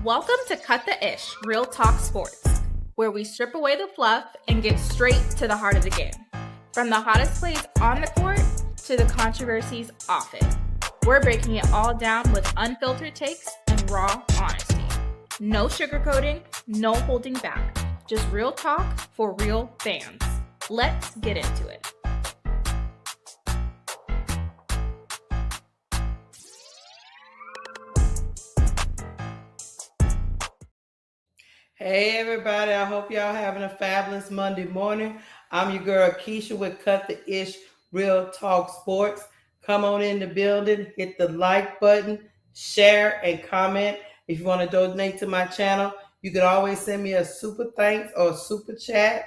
Welcome to Cut the Ish, Real Talk Sports, where we strip away the fluff and get straight to the heart of the game. From the hottest plays on the court to the controversies off it. We're breaking it all down with unfiltered takes and raw honesty. No sugarcoating, no holding back. Just real talk for real fans. Let's get into it. Hey everybody, I hope y'all having a fabulous Monday morning. I'm your girl Keisha with Cut the Ish Real Talk Sports. Come on in the building, hit the like button, share and comment. If you want to donate to my channel, you can always send me a super thanks or a super chat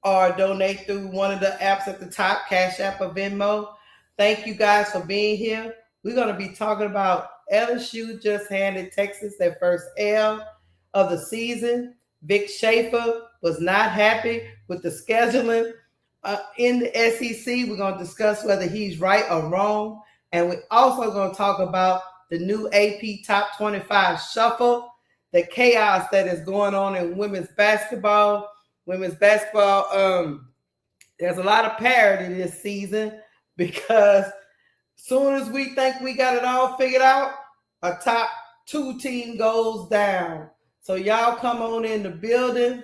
or donate through one of the apps at the top, Cash App or Venmo. Thank you guys for being here. We're going to be talking about LSU just handed Texas their first L of the season. VIC SCHAEFER was not happy with the scheduling in the SEC. We're going to discuss whether he's right or wrong. And we're also going to talk about the new AP Top 25 Shuffle, the chaos that is going on in women's basketball. There's a lot of parity this season because soon as we think we got it all figured out, a top 2 team goes down. So y'all come on in the building.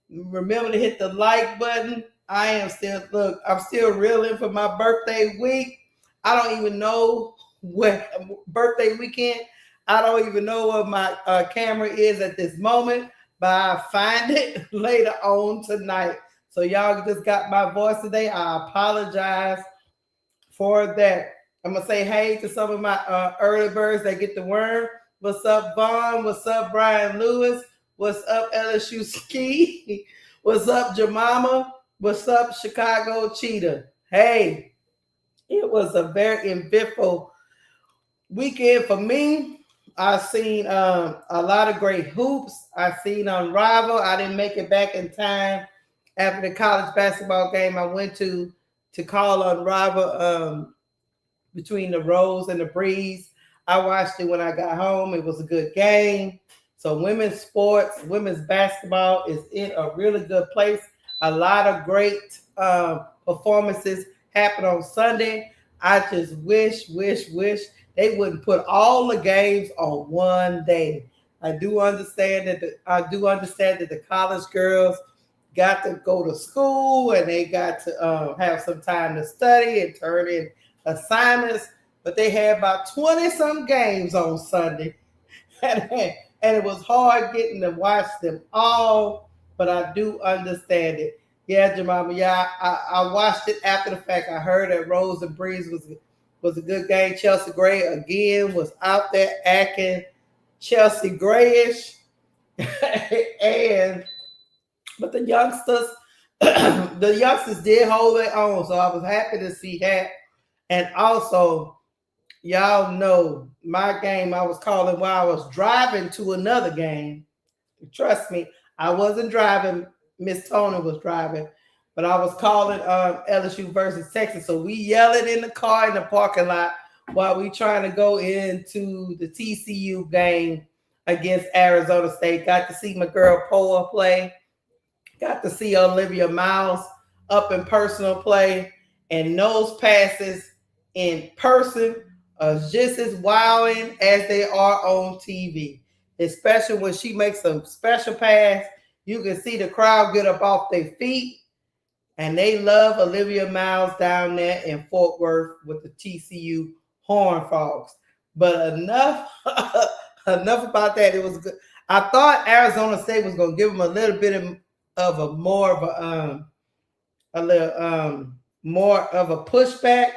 Remember to hit the like button. I'm still reeling for my birthday week. I don't even know what birthday weekend. I don't even know what my camera is at this moment, but I'll find it later on tonight. So y'all just got my voice today. I apologize for that. I'm going to say hey to some of my early birds that get the worm. What's up, Vaughn? What's up, Brian Lewis? What's up, LSU Ski? What's up, Jemima? What's up, Chicago Cheetah? Hey, it was a very eventful weekend for me. I've seen a lot of great hoops. I've seen Unrivaled. I didn't make it back in time after the college basketball game I went to call Unrivaled between the Rose and the Breeze. I watched it when I got home. It was a good game. So women's sports, women's basketball is in a really good place. A lot of great performances happened on Sunday. I just wish they wouldn't put all the games on one day. I do understand that the college girls got to go to school and they got to have some time to study and turn in assignments. But they had about 20-some games on Sunday. And it was hard getting to watch them all, but I do understand it. Yeah, Jemima, yeah, I watched it after the fact. I heard that Rose and Breeze was a good game. Chelsea Gray, again, was out there acting Chelsea Grayish. But the youngsters did hold their own, so I was happy to see that. And also, y'all know my game I was calling while I was driving to another game. Trust me, I wasn't driving. Miss Tony was driving. But I was calling LSU versus Texas. So we yelling in the car in the parking lot while we trying to go into the TCU game against Arizona State. Got to see my girl Poa play. Got to see Olivia Miles up in personal play. And those passes in person are just as wilding as they are on TV, especially when she makes a special pass. You can see the crowd get up off their feet, and they love Olivia Miles down there in Fort Worth with the TCU Horned Frogs. But enough about that. It was good. I thought Arizona State was going to give them a little bit of a more of a pushback.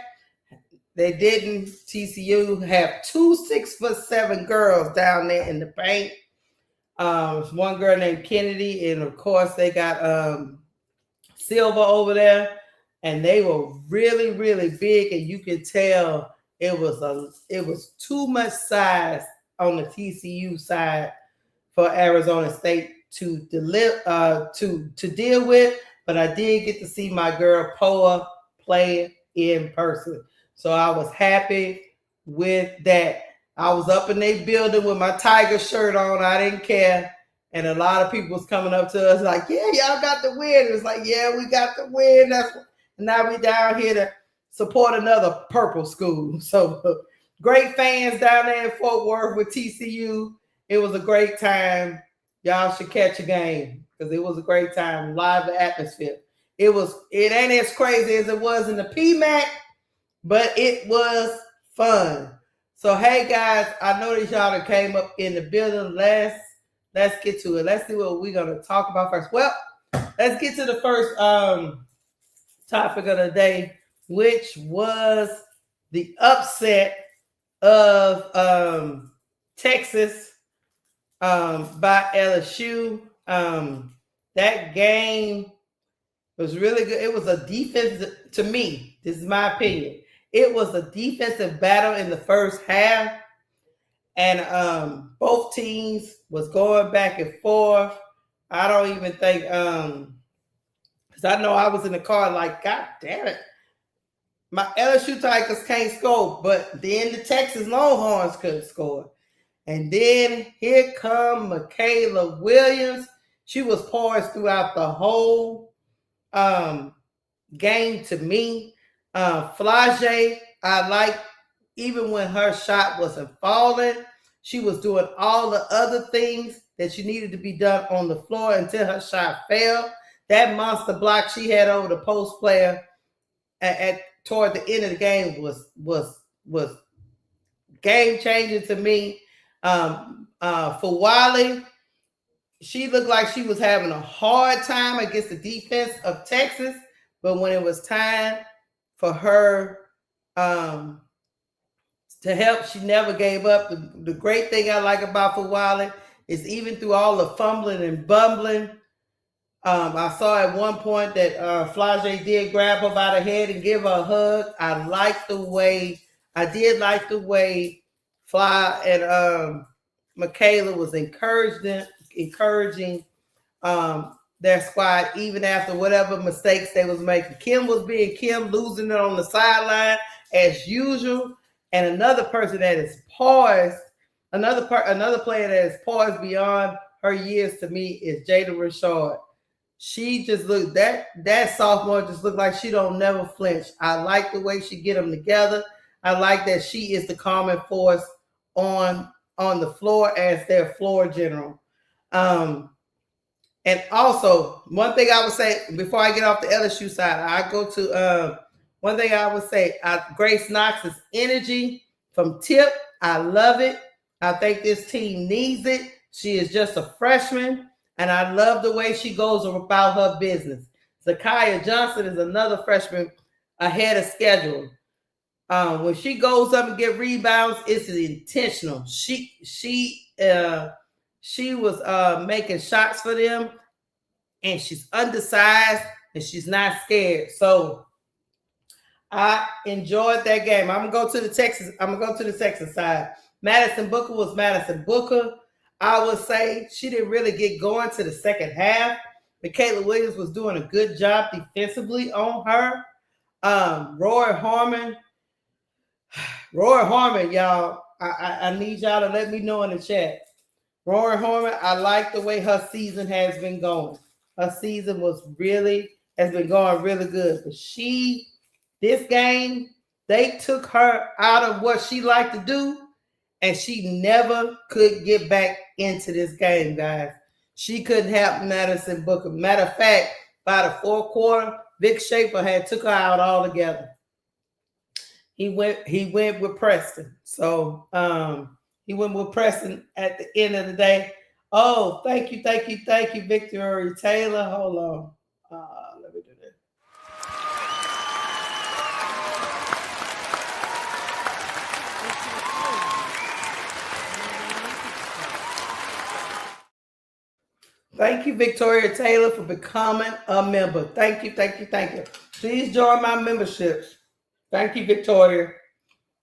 They didn't. TCU have 2 6'7" girls down there in the paint. One girl named Kennedy, and of course they got Silva over there, and they were really, really big, and you could tell it was too much size on the TCU side for Arizona State to deal with. But I did get to see my girl Poa play in person. So I was happy with that. I was up in their building with my Tiger shirt on. I didn't care. And a lot of people was coming up to us like, yeah, y'all got the win. It was like, yeah, we got the win. And now we down here to support another purple school. So great fans down there in Fort Worth with TCU. It was a great time. Y'all should catch a game because it was a great time. Live atmosphere. It ain't as crazy as it was in the PMAC, but it was fun. So hey guys, I noticed y'all that came up in the building. Let's get to it. Let's see what we're gonna talk about first. Well, let's get to the first topic of the day, which was the upset of Texas by LSU. That game was really good. It was a defensive, to me, this is my opinion. It was a defensive battle in the first half. And both teams was going back and forth. I don't even think, because I know I was in the car like, God damn it. My LSU Tigers can't score, but then the Texas Longhorns couldn't score. And then here come Mikaylah Williams. She was poised throughout the whole game to me. Flage, I like, even when her shot wasn't falling, she was doing all the other things that she needed to be done on the floor until her shot fell. That monster block she had over the post player toward the end of the game was game changing to me. For Wiley, she looked like she was having a hard time against the defense of Texas, but when it was time for her to help, she never gave up. The great thing I like about Fawali is even through all the fumbling and bumbling, I saw at one point that Flage did grab her by the head and give her a hug. I did like the way Fly and Mikaylah was encouraging their squad even after whatever mistakes they was making. Kim was being Kim, losing it on the sideline as usual. And another person that is poised, another player that is poised beyond her years to me is Jada Richard. She just looked, that sophomore just looked like she don't never flinch. I like the way she get them together. I like that she is the calming force on the floor as their floor general. And also, one thing I would say before I get off the LSU side, I go to one thing I would say, Grace Knox's energy from tip. I love it. I think this team needs it. She is just a freshman, and I love the way she goes about her business. Zakiya Johnson is another freshman ahead of schedule. When she goes up and get rebounds, it's intentional. She was making shots for them, and she's undersized and she's not scared. So I enjoyed that game. I'm gonna go to the Texas side. Madison Booker was Madison Booker. I would say she didn't really get going to the second half. Mikaylah Williams was doing a good job defensively on her. Roy Harmon, y'all. I need y'all to let me know in the chat. Roy Harmon, I like the way her season has been going. Her season has been going really good. But this game, they took her out of what she liked to do, and she never could get back into this game, guys. She couldn't help Madison Booker. Matter of fact, by the fourth quarter, VIC SCHAEFER had took her out altogether. He went with Preston. So he went with Preston at the end of the day. Oh, thank you, Victoria Taylor. Hold on. Let me do this. Thank you, Victoria Taylor, for becoming a member. Thank you. Please join my memberships. Thank you, Victoria.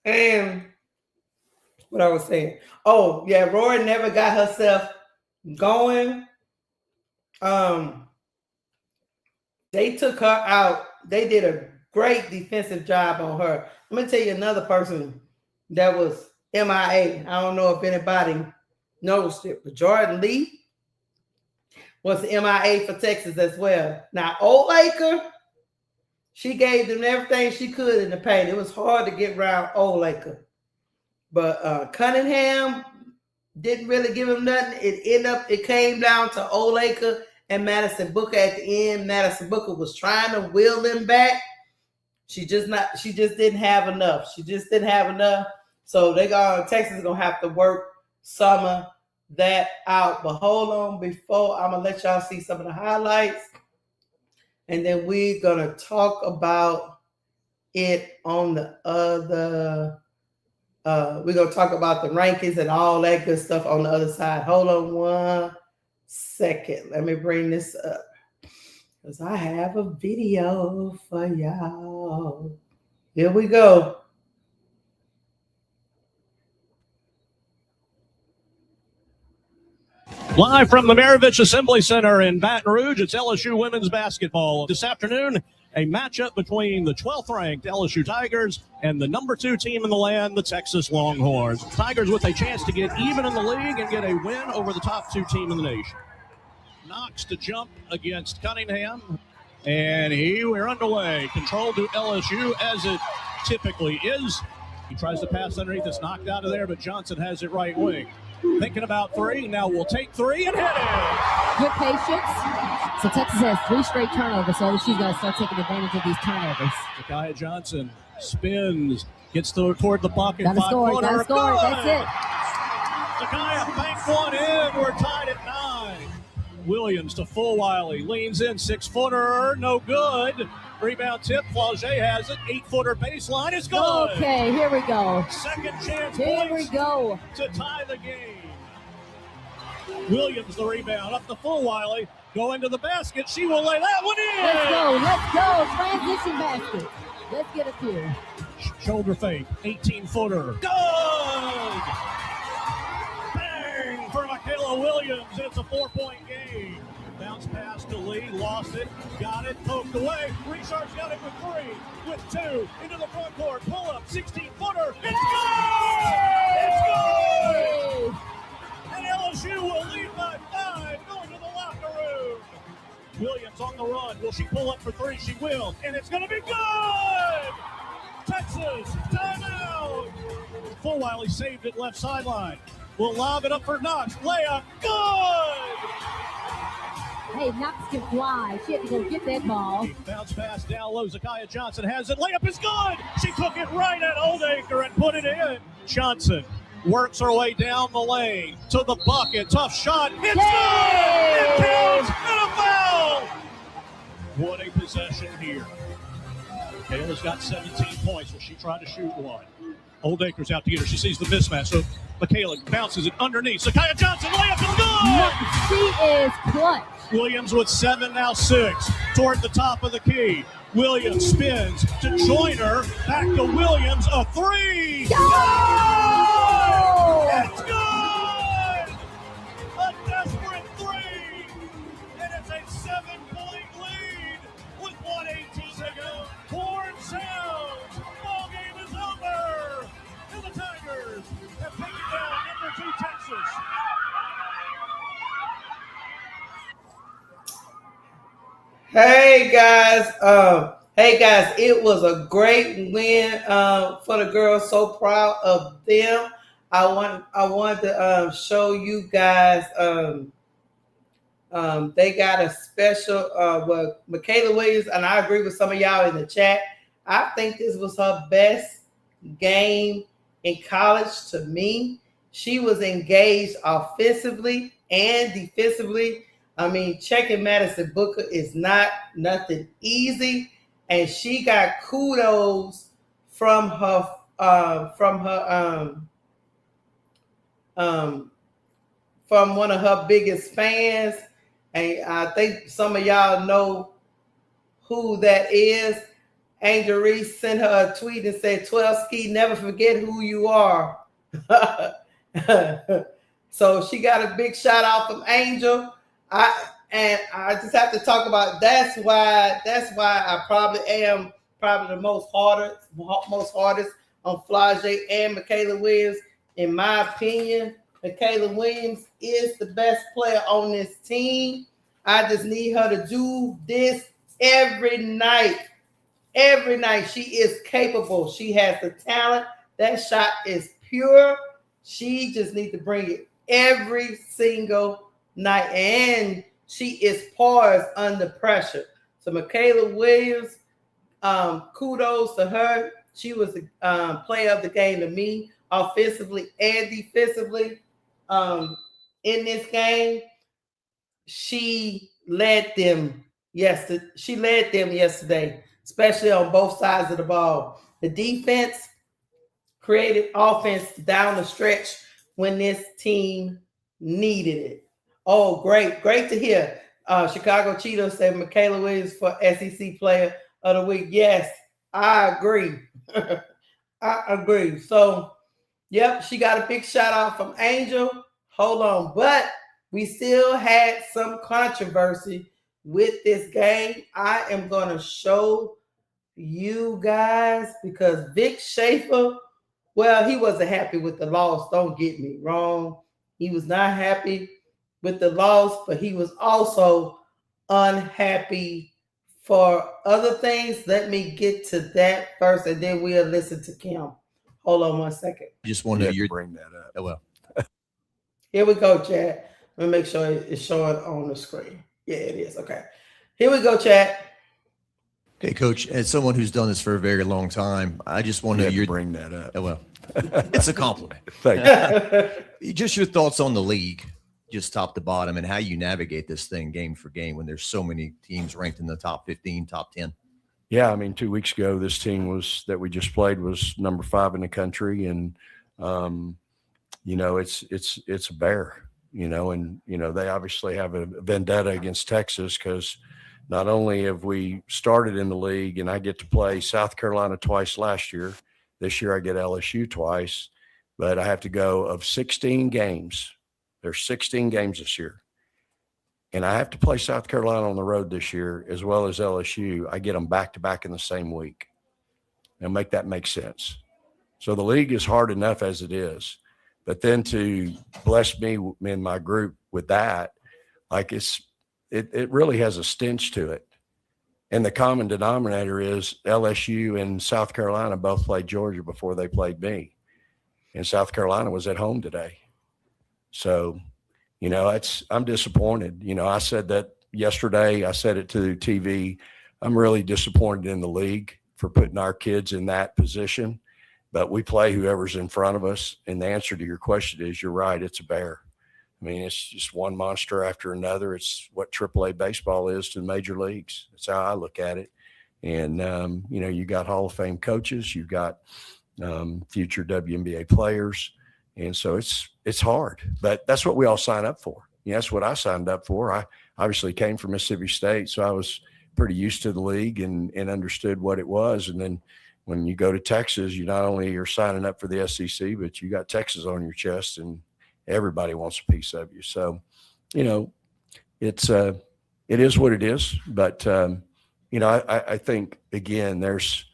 And what I was saying. Oh, yeah, Rory never got herself going. They took her out. They did a great defensive job on her. Let me tell you another person that was MIA. I don't know if anybody noticed it, but Jordan Lee was MIA for Texas as well. Now, Old-Laker, she gave them everything she could in the paint. It was hard to get around Old-Laker. But Cunningham didn't really give him nothing. It came down to Old-Laker and Madison Booker at the end. Madison Booker was trying to will them back. She just didn't have enough. So Texas is gonna have to work some of that out. But hold on, before I'm gonna let y'all see some of the highlights, and then we're gonna talk about it on the other. We're gonna talk about the rankings and all that good stuff on the other side. Hold on one second. Let me bring this up because I have a video for y'all. Here we go. Live from the Maravich Assembly Center in Baton Rouge, it's LSU women's basketball. This afternoon, a matchup between the 12th-ranked LSU Tigers and the number 2 team in the land, the Texas Longhorns. Tigers with a chance to get even in the league and get a win over the top 2 team in the nation. Knox to jump against Cunningham, and we're underway. Control to LSU as it typically is. He tries to pass underneath, it's knocked out of there, but Johnson has it right wing. Thinking about 3, now we'll take 3 and hit it. Good patience. So Texas has 3 straight turnovers, so LSU's got to start taking advantage of these turnovers. Mikaylah Johnson spins, gets toward the bucket. Gotta score, that's it. Mikaylah banked one in, we're tied at 9. Williams to Fulwiley, leans in, 6-footer, no good. Rebound tip, Flauget has it, 8-footer baseline, it's good. Okay, here we go. Second chance Here we go. To tie the game. Williams the rebound, up to Fulwiley, going to the basket, she will lay that one in. Let's go, transition basket. Let's get a few. Shoulder fake, 18-footer, good! Bang for Mikaylah Williams, it's a 4-point game. Bounce pass to Lee, lost it, got it, poked away. Richard's got it with 3, with 2, into the front court, pull up, 16-footer, it's good! It's good! And LSU will lead by 5, going to the locker room. Williams on the run, will she pull up for 3? She will, and it's gonna be good! Texas, timeout! Fulwiley saved it left sideline. Will lob it up for Knox, layup, good! Hey, Knox can fly. She had to go get that ball. Bounce pass down low. Mikaylah Johnson has it. Layup is good. She took it right at Old-Laker and put it in. Johnson works her way down the lane to the bucket. Tough shot. It's good. It counts. And a foul. What a possession here. Taylor's got 17 points. Will she try to shoot one? Old-Laker's out to get her. She sees the mismatch. So Mikaylah bounces it underneath. Mikaylah Johnson, layup is good! She is clutch. Williams with 7, now 6. Toward the top of the key. Williams spins to join her. Back to Williams. A 3. Go! It's good! A desperate 3. And it's a 7-point lead with 1:18 to go. Horn sounds. Ball game is over. And the Tigers have taken down number 2 Texas. Hey guys, it was a great win for the girls. So proud of them. I want to show you guys. They got a special. Mikaylah Williams, and I agree with some of y'all in the chat. I think this was her best game in college. To me, she was engaged offensively and defensively. I mean, checking Madison Booker is nothing easy, and she got kudos from one of her biggest fans, and I think some of y'all know who that is. Angel Reese sent her a tweet and said, 12 ski, never forget who you are. So she got a big shout out from Angel. I just have to talk about that's why I probably am the most hardest on Flauget and Mikaylah Williams, In my opinion, Mikaylah Williams is the best player on this team. I just need her to do this every night. Every night. She is capable. She has the talent. That shot is pure. She just needs to bring it every single night. And she is poised under pressure. So Mikaylah Williams, kudos to her. She was the player of the game to me, offensively and defensively. In this game, she led them yesterday. She led them yesterday, especially on both sides of the ball. The defense created offense down the stretch when this team needed it. Oh, great to hear. Chicago Cheetos said Mikaylah Williams for SEC Player of the Week. Yes, I agree. I agree. So, yep, she got a big shout out from Angel. Hold on, but we still had some controversy with this game. I am going to show you guys because VIC SCHAEFER, well, he wasn't happy with the loss. Don't get me wrong. He was not happy with the loss, but he was also unhappy for other things. Let me get to that first, and then we'll listen to Kim. Hold on 1 second. Just wanted to bring that up. Oh, well. Here we go, chat. Let me make sure it's showing on the screen. Yeah, it is. Okay. Here we go, chat. Okay, Coach, as someone who's done this for a very long time, I just want to bring that up. Oh, well. It's a compliment. Thank you. Just your thoughts on the league, just top to bottom, and how you navigate this thing game for game when there's so many teams ranked in the top 15, top 10. Yeah, I mean, 2 weeks ago, this team that we just played was number 5 in the country, and it's a bear, and they obviously have a vendetta against Texas because not only have we started in the league, and I get to play South Carolina twice last year. This year I get LSU twice, but I have to go of 16 games. There's 16 games this year. And I have to play South Carolina on the road this year as well as LSU. I get them back-to-back in the same week. Now make that make sense. So the league is hard enough as it is. But then to bless me and my group with that, like it really has a stench to it. And the common denominator is LSU and South Carolina both played Georgia before they played me. And South Carolina was at home today. So, I'm disappointed. I said that yesterday. I said it to TV. I'm really disappointed in the league for putting our kids in that position. But we play whoever's in front of us. And the answer to your question is you're right. It's a bear. I mean, it's just one monster after another. It's what AAA baseball is to the major leagues. That's how I look at it. And, you got Hall of Fame coaches. You've got future WNBA players. And so it's hard. But that's what we all sign up for. That's what I signed up for. I obviously came from Mississippi State, so I was pretty used to the league and understood what it was. And then when you go to Texas, you not only are signing up for the SEC, but you got Texas on your chest, and everybody wants a piece of you. So, it is what it is. But, I think, again, there's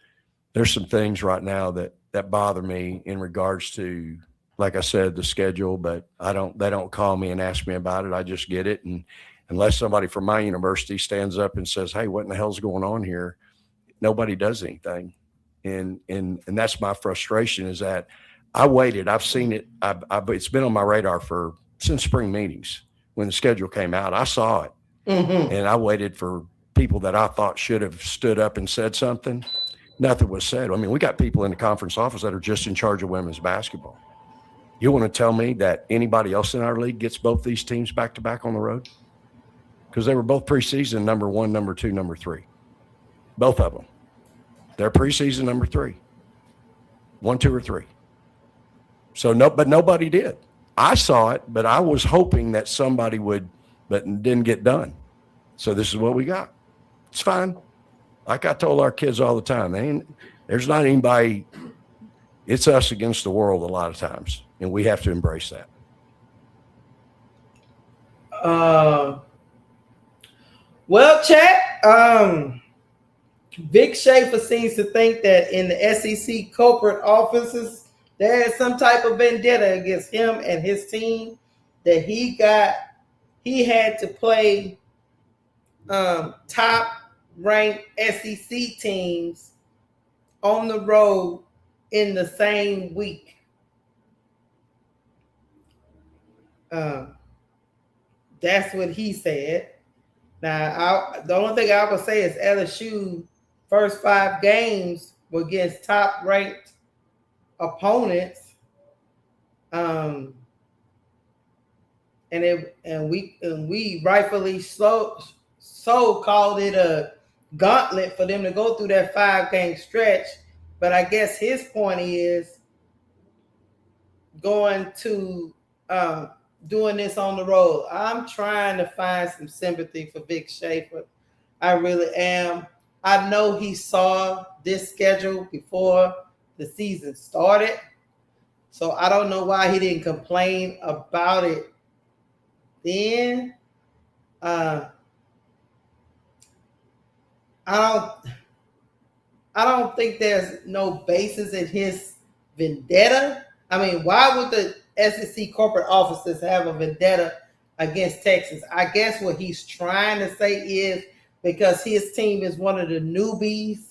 some things right now that bother me in regards to, like I said, the schedule, but they don't call me and ask me about it. I just get it. And unless somebody from my university stands up and says, hey, what in the hell's going on here? Nobody does anything. And that's my frustration is that I waited. I've seen it. It's been on my radar since spring meetings. When the schedule came out, I saw it. Mm-hmm. And I waited for people that I thought should have stood up and said something. Nothing was said. I mean, we got people in the conference office that are just in charge of women's basketball. You want to tell me that anybody else in our league gets both these teams back-to-back on the road? Because they were both preseason number 1, number 2, number 3. Both of them. They're preseason number 3. 1, 2, or 3. So but nobody did. I saw it, but I was hoping that somebody would, but it didn't get done. So this is what we got. It's fine. Like I told our kids all the time, there's not anybody. It's us against the world a lot of times, and we have to embrace that. Well, chat, VIC SCHAEFER seems to think that in the SEC corporate offices, there is some type of vendetta against him and his team that he had to play top ranked SEC teams on the road in the same week. That's what he said. Now, the only thing I would say is LSU first 5 games were against top-ranked opponents, and we rightfully so called it a gauntlet for them to go through that 5-game stretch. But I guess his point is going to doing this on the road. I'm trying to find some sympathy for VIC SCHAEFER. I really am. I know he saw this schedule before the season started, so I don't know why he didn't complain about it then. I don't think there's no basis in his vendetta. I mean, why would the SEC corporate officers have a vendetta against Texas? I guess what he's trying to say is because his team is one of the newbies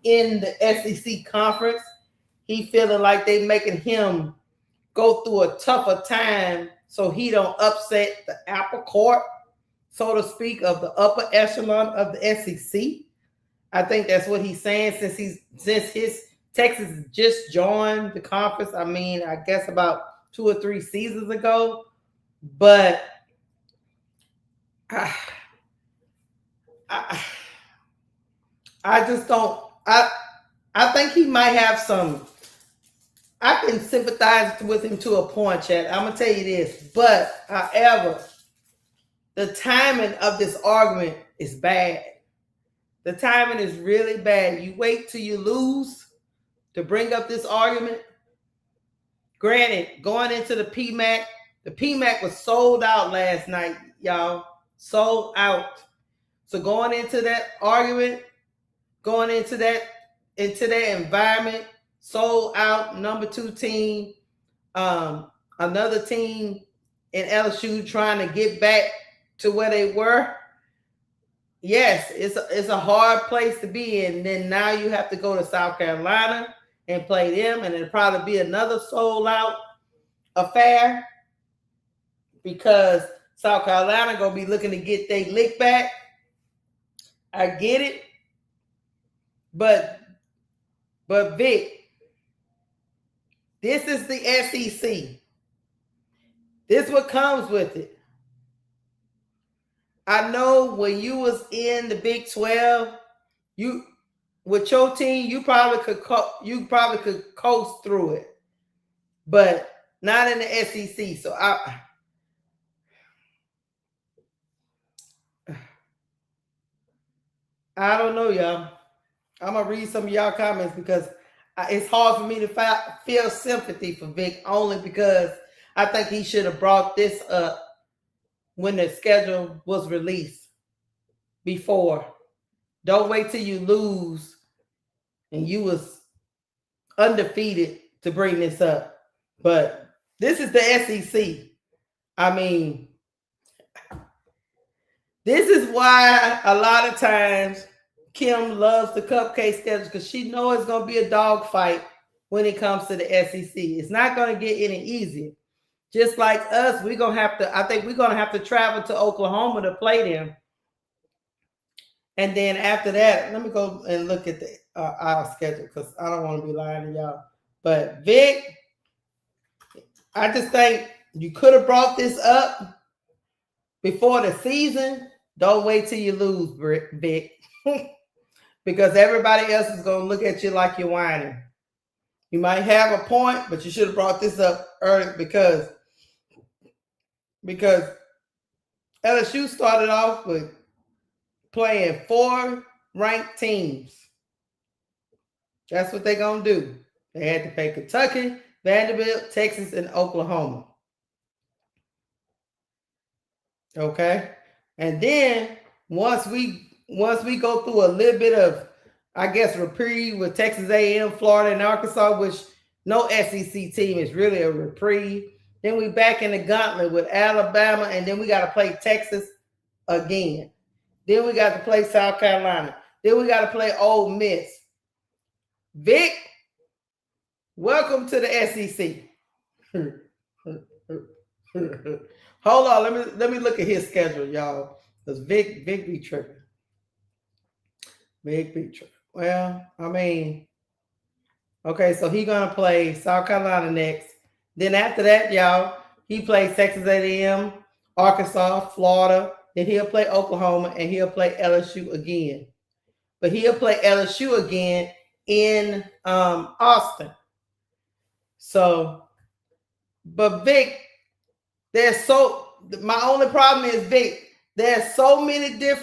in the SEC conference, he feeling like they making him go through a tougher time so he don't upset the apple cart, so to speak, of the upper echelon of the SEC. I think that's what he's saying since his Texas just joined the conference. I mean, I guess about 2 or 3 seasons ago, but I just don't. I think he might have some. I can sympathize with him to a point, Chad. I'm gonna tell you this, but however, the timing of this argument is bad. The timing is really bad. You wait till you lose to bring up this argument. Granted, going into the PMAC was sold out last night, y'all. Sold out. So going into that argument, going into that environment, sold out, number 2 team, another team in LSU trying to get back to where they were. Yes, it's a hard place to be in. Then now you have to go to South Carolina and play them, and it'll probably be another sold out affair because South Carolina gonna be looking to get their lick back. I get it, but Vic, this is the SEC. This is what comes with it. I know when you was in the Big 12, you with your team, you probably could coast through it, but not in the SEC. So I don't know, y'all. I'm gonna read some of y'all comments because it's hard for me to feel sympathy for Vic, only because I think he should have brought this up when the schedule was released before. Don't wait till you lose and you was undefeated to bring this up. But this is the SEC. I mean, this is why a lot of times Kim loves the cupcake schedule, because she knows it's going to be a dogfight when it comes to the SEC. It's not going to get any easier. Just like us, I think we're going to have to travel to Oklahoma to play them. And then after that, let me go and look at our schedule because I don't want to be lying to y'all. But Vic, I just think you could have brought this up before the season. Don't wait till you lose, Vic. Because everybody else is going to look at you like you're whining. You might have a point, but you should have brought this up early because LSU started off with playing 4 ranked teams. That's what they're going to do. They had to play Kentucky, Vanderbilt, Texas, and Oklahoma. Okay? And then once we go through a little bit of, I guess, reprieve with Texas A&M, Florida, and Arkansas, which No SEC team is really a reprieve. Then we back in the gauntlet with Alabama, and then we got to play Texas again. Then we got to play South Carolina. Then we got to play Ole Miss. Vic, welcome to the SEC. Hold on, let me look at his schedule, y'all. Because Vic be tripping. Vic be tripping. Well, I mean, okay, so he's gonna play South Carolina next. Then after that, y'all, he plays Texas A&M, Arkansas, Florida. Then he'll play Oklahoma, and he'll play LSU again. But he'll play LSU again in Austin. So, but Vic, my only problem is Vic. There's so many good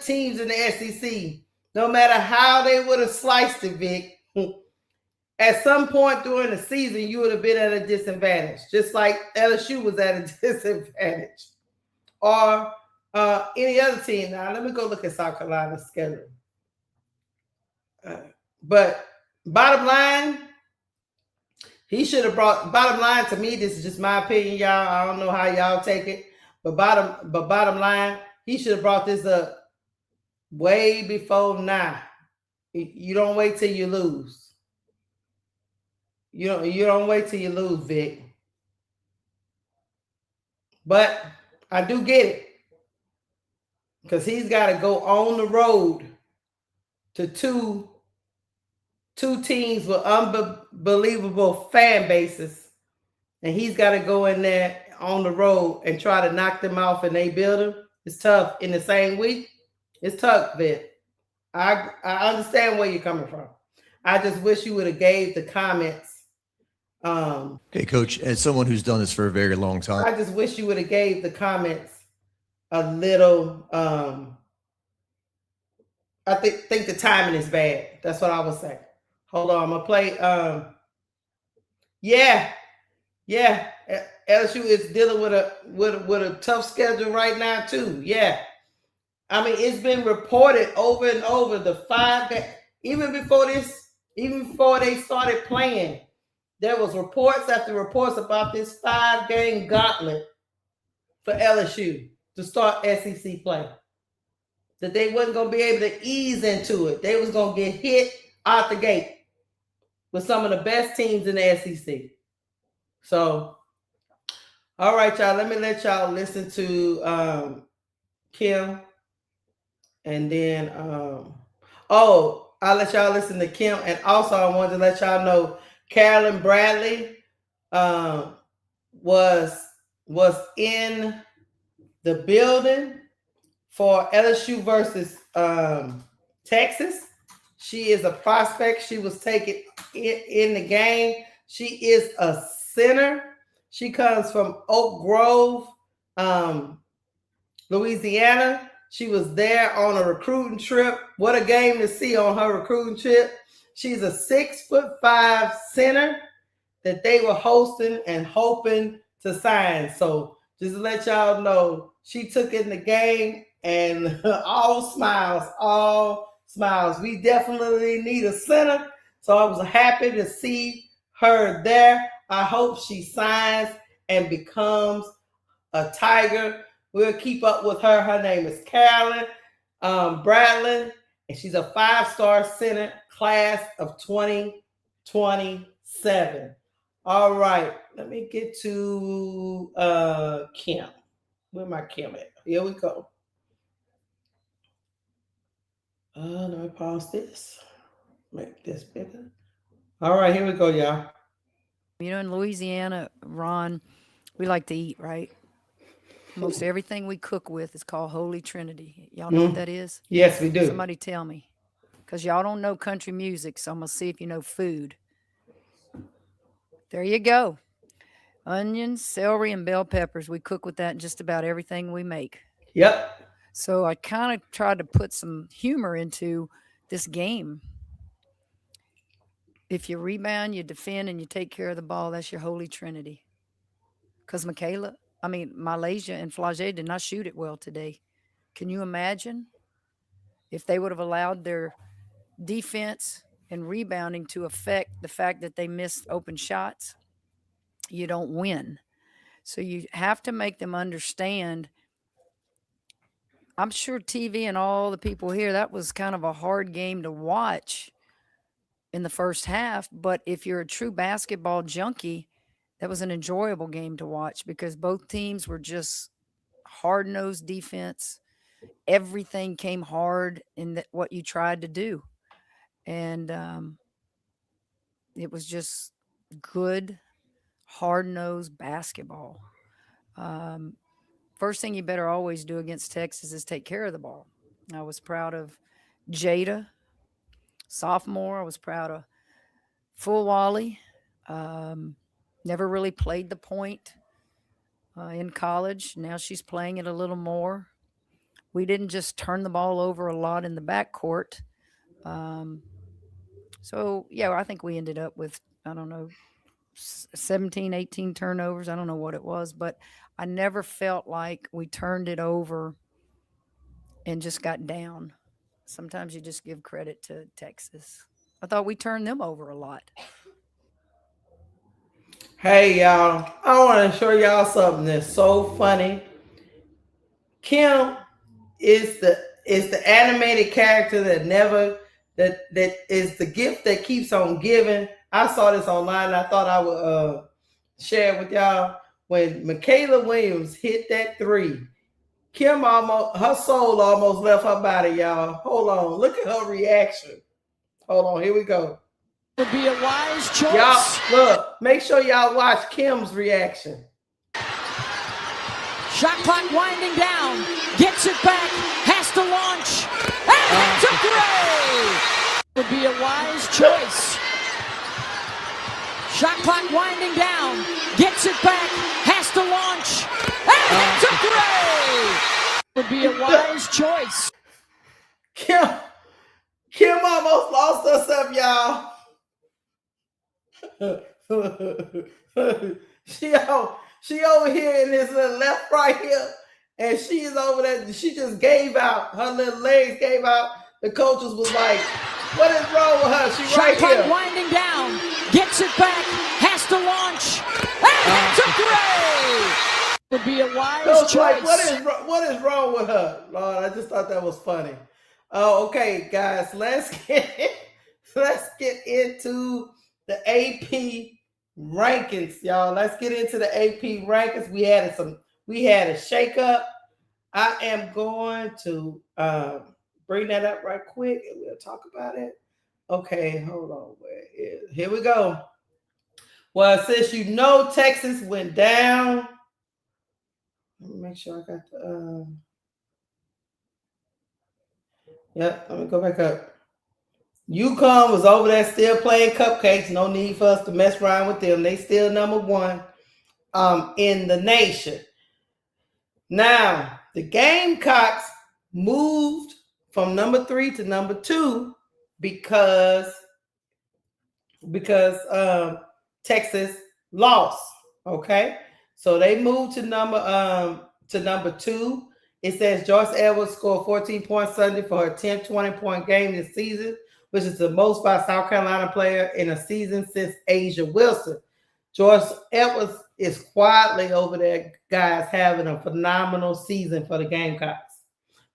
teams in the SEC. No matter how they would have sliced it, Vic, at some point during the season, you would have been at a disadvantage, just like LSU was at a disadvantage, or any other team. Now, let me go look at South Carolina's schedule. But bottom line, he should have brought. Bottom line to me, this is just my opinion, y'all. I don't know how y'all take it, but bottom line, he should have brought this up way before now. You don't wait till you lose. You don't wait till you lose, Vic. But I do get it, because he's got to go on the road to two teams with unbelievable fan bases, and he's got to go in there on the road and try to knock them off in their building. It's tough in the same week. It's tough, Vic. I understand where you're coming from. I just wish you would have gave the comments. Okay, Coach, as someone who's done this for a very long time, I just wish you would have gave the comments a little. I think the timing is bad. That's what I would say. Hold on, I'm gonna play. Yeah. LSU is dealing with a tough schedule right now too. Yeah, I mean, it's been reported over and over the 5 days, even before they started playing. There was reports after reports about this 5-game gauntlet for LSU to start SEC play. That they wasn't going to be able to ease into it. They was going to get hit out the gate with some of the best teams in the SEC. So, all right, y'all. Let me let y'all listen to Kim. And then, I'll let y'all listen to Kim. And also, I wanted to let y'all know Carolyn Bradley was in the building for LSU versus Texas. She is a prospect. She was taken in the game. She is a center. She comes from Oak Grove, Louisiana. She was there on a recruiting trip. What a game to see on her recruiting trip. She's a 6'5" center that they were hosting and hoping to sign. So just to let y'all know, she took in the game and all smiles. We definitely need a center. So I was happy to see her there. I hope she signs and becomes a Tiger. We'll keep up with her. Her name is Carolyn Bradley, and she's a 5-star center, class of 2027. All right, let me get to Kim. Where my Kim at? Here we go. Let me pause this. Make this bigger. All right, here we go, y'all. You know, in Louisiana, Ron, we like to eat, right? Most everything we cook with is called Holy Trinity. Y'all know what that is? Yes, we do. Somebody tell me. Because y'all don't know country music, so I'm going to see if you know food. There you go. Onions, celery, and bell peppers. We cook with that in just about everything we make. Yep. So I kind of tried to put some humor into this game. If you rebound, you defend, and you take care of the ball, that's your Holy Trinity. Because Malaysia and Flagey did not shoot it well today. Can you imagine if they would have allowed their defense and rebounding to affect the fact that they missed open shots, you don't win. So you have to make them understand. I'm sure TV and all the people here, that was kind of a hard game to watch in the first half. But if you're a true basketball junkie, that was an enjoyable game to watch because both teams were just hard-nosed defense. Everything came hard in what you tried to do. And it was just good, hard-nosed basketball. First thing you better always do against Texas is take care of the ball. I was proud of Jada, sophomore. I was proud of Full Wally. Never really played the point in college. Now she's playing it a little more. We didn't just turn the ball over a lot in the backcourt. So, yeah, I think we ended up with, 17, 18 turnovers. I don't know what it was, but I never felt like we turned it over and just got down. Sometimes you just give credit to Texas. I thought we turned them over a lot. Hey, y'all, I want to show y'all something that's so funny. Kim is the animated character that is the gift that keeps on giving. I saw this online. I thought I would share it with y'all. When Mikaylah Williams hit that three, her soul almost left her body, y'all. Hold on. Look at her reaction. Hold on. Here we go. Would be a wise choice. Y'all, look, make sure y'all watch Kim's reaction. Shot clock winding down. Gets it back. Has to launch. And to three. Would be a wise choice. Shot clock winding down. Gets it back. Has to launch. And to three. Would be a wise choice. Kim almost lost herself, y'all. She over here in this little left right here, and she is over there. She just gave out. Her little legs gave out. The coaches was like, "What is wrong with her?" She Shot right clock here. Winding down, gets it back, has to launch, and to three. Would be a wise choice. Like, what is wrong with her? Lord, I just thought that was funny. Oh, okay, guys, let's get into the AP rankings, y'all. Let's get into the AP rankings. We had a shakeup. I am going to bring that up right quick and we'll talk about it. Okay, hold on. Here we go. Well, since Texas went down, let me make sure I got the let me go back up. UConn was over there still playing cupcakes. No need for us to mess around with them. They still number one in the nation. Now, the Gamecocks moved from number 3 to number 2 because Texas lost. Okay, so they moved to number 2. It says Joyce Edwards scored 14 points Sunday for her 10th 20-point game this season, which is the most by a South Carolina player in a season since Asia Wilson. Joyce Edwards is quietly over there, guys, having a phenomenal season for the Gamecocks.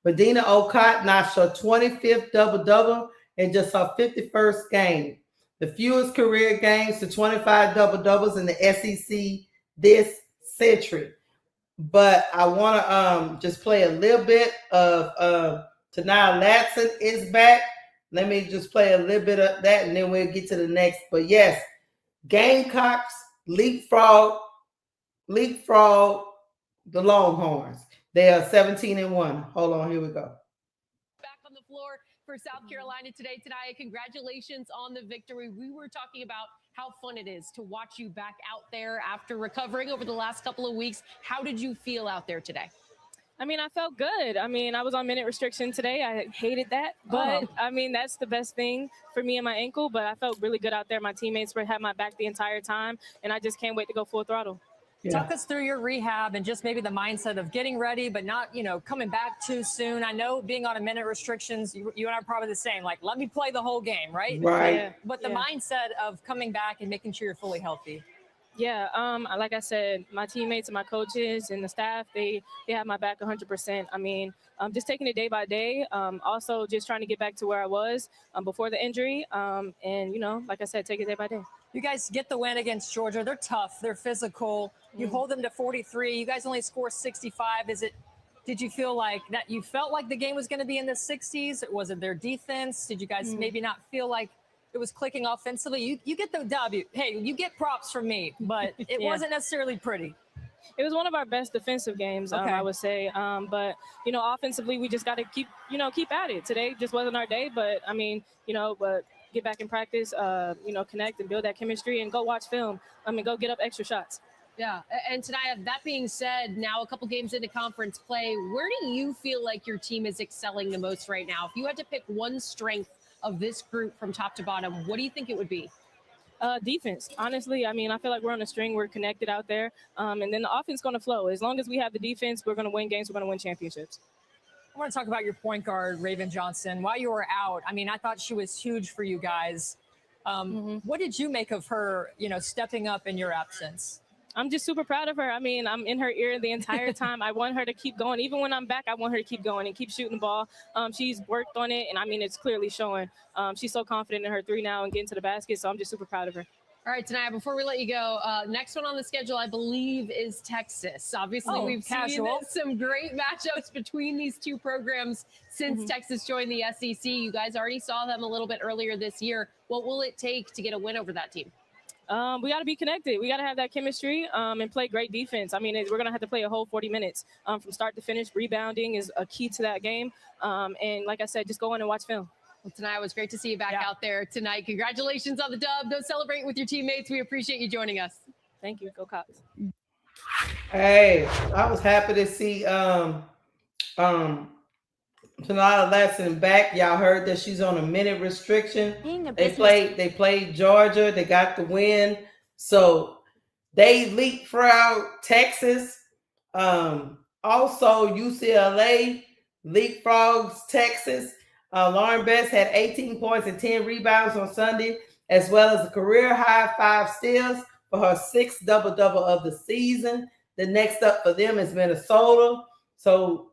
Medina Okot notched her 25th double-double in just her 51st game. The fewest career games to 25 double-doubles in the SEC this century. But I want to just play a little bit of Tanaya Latson is back. Let me just play a little bit of that, and then we'll get to the next. But yes, Gamecocks leapfrog the Longhorns. They are 17-1. Hold on, here we go. Back on the floor for South Carolina today. Tanaya, congratulations on the victory. We were talking about how fun it is to watch you back out there after recovering over the last couple of weeks. How did you feel out there today? I mean, I felt good. I mean, I was on minute restriction today. I hated that. But, I mean, that's the best thing for me and my ankle. But I felt really good out there. My teammates had my back the entire time. And I just can't wait to go full throttle. Talk us through your rehab and just maybe the mindset of getting ready, but not, coming back too soon. I know being on a minute restrictions, you and I are probably the same. Like, let me play the whole game, right? Right. Yeah. But the mindset of coming back and making sure you're fully healthy. Yeah, like I said, my teammates and my coaches and the staff, they have my back 100%. I mean, just taking it day by day. Also, just trying to get back to where I was before the injury. And, like I said, take it day by day. You guys get the win against Georgia. They're tough. They're physical. You hold them to 43. You guys only score 65. Did you feel like that you felt like the game was going to be in the 60s? Was it their defense? Did you guys maybe not feel like it was clicking offensively? You get the W. Hey, you get props from me, but it wasn't necessarily pretty. It was one of our best defensive games, I would say. But, offensively, we just got to keep at it. Today just wasn't our day, but, but get back in practice, connect and build that chemistry and go watch film. Go get up extra shots. Yeah, and tonight, that being said, now a couple games into conference play, where do you feel like your team is excelling the most right now? If you had to pick one strength of this group from top to bottom, what do you think it would be? Defense. Honestly, I feel like we're on a string. We're connected out there. And then the offense is going to flow. As long as we have the defense, we're going to win games. We're going to win championships. I want to talk about your point guard, Raven Johnson. While you were out, I thought she was huge for you guys. What did you make of her, stepping up in your absence? I'm just super proud of her. I'm in her ear the entire time. I want her to keep going. Even when I'm back, I want her to keep going and keep shooting the ball. She's worked on it, and it's clearly showing. She's so confident in her three now and getting to the basket, so I'm just super proud of her. All right, tonight, before we let you go, next one on the schedule, I believe, is Texas. Obviously, we've seen some great matchups between these two programs since Texas joined the SEC. You guys already saw them a little bit earlier this year. What will it take to get a win over that team? We got to be connected. We got to have that chemistry and play great defense. We're going to have to play a whole 40 minutes from start to finish. Rebounding is a key to that game. And like I said, just go in and watch film. Well, tonight, it was great to see you back out there tonight. Congratulations on the dub. Go celebrate with your teammates. We appreciate you joining us. Thank you. Go Cox. Hey, I was happy to see Tanada Latson back. Y'all heard that she's on a minute restriction. They played Georgia. They got the win. So they leapfrogged Texas. Also, UCLA leapfrogs Texas. Lauren Best had 18 points and 10 rebounds on Sunday, as well as a career-high 5 steals for her 6th double-double of the season. The next up for them is Minnesota. So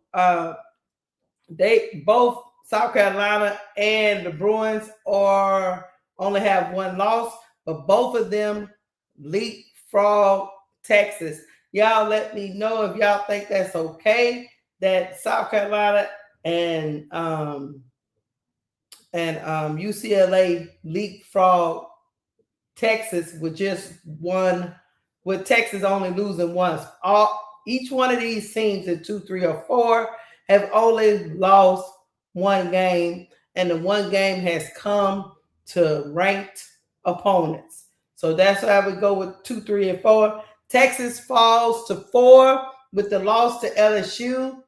they both, South Carolina and the Bruins, only have one loss, but both of them leapfrog Texas. Y'all let me know if y'all think that's okay, that South Carolina and UCLA leapfrog Texas with just one, with Texas only losing once. Each one of these teams in 2, 3, or 4 have only lost one game, and the one game has come to ranked opponents. So that's why we go with 2, 3, and 4. Texas falls to 4 with the loss to LSU.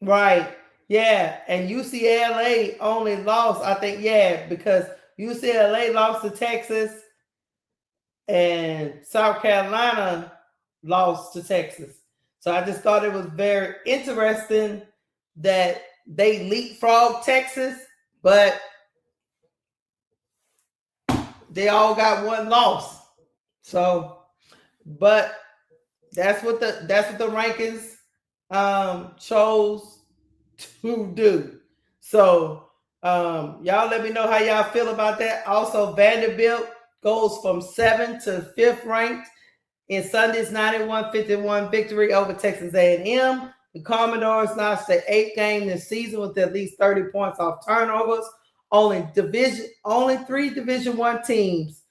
Right. Yeah. And UCLA only lost, I think, because UCLA lost to Texas and South Carolina lost to Texas. So I just thought it was very interesting that they leapfrogged Texas, but they all got one loss. So, but that's what the rankings chose to do. So y'all let me know how y'all feel about that. Also, Vanderbilt goes from 7th to 5th ranked in Sunday's 91-51 victory over Texas A&M. The Commodores notched their 8th game this season with at least 30 points off turnovers. Only 3 Division I teams,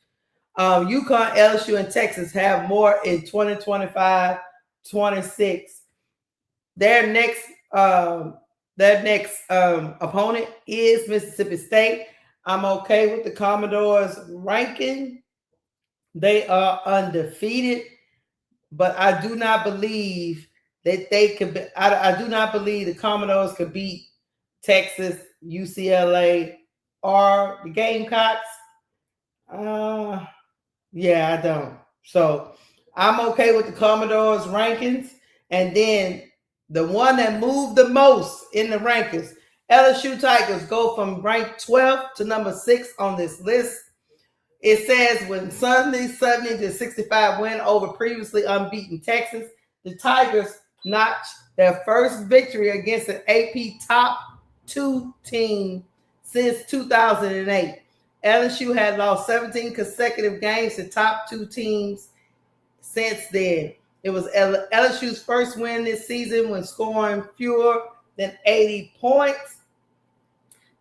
UConn, LSU, and Texas, have more in 2025-26. Their next opponent is Mississippi State. I'm okay with the Commodores ranking. They are undefeated, but I do not believe that they could be. I do not believe the Commodores could beat Texas, UCLA, or the Gamecocks. Yeah, I don't. So I'm okay with the Commodores rankings. And then the one that moved the most in the rankings, LSU Tigers go from ranked 12th to number 6 on this list. It says when Sunday's 70-65 win over previously unbeaten Texas, the Tigers notched their first victory against an AP top 2 team since 2008. LSU had lost 17 consecutive games to top 2 teams since then. It was LSU's first win this season when scoring fewer than 80 points.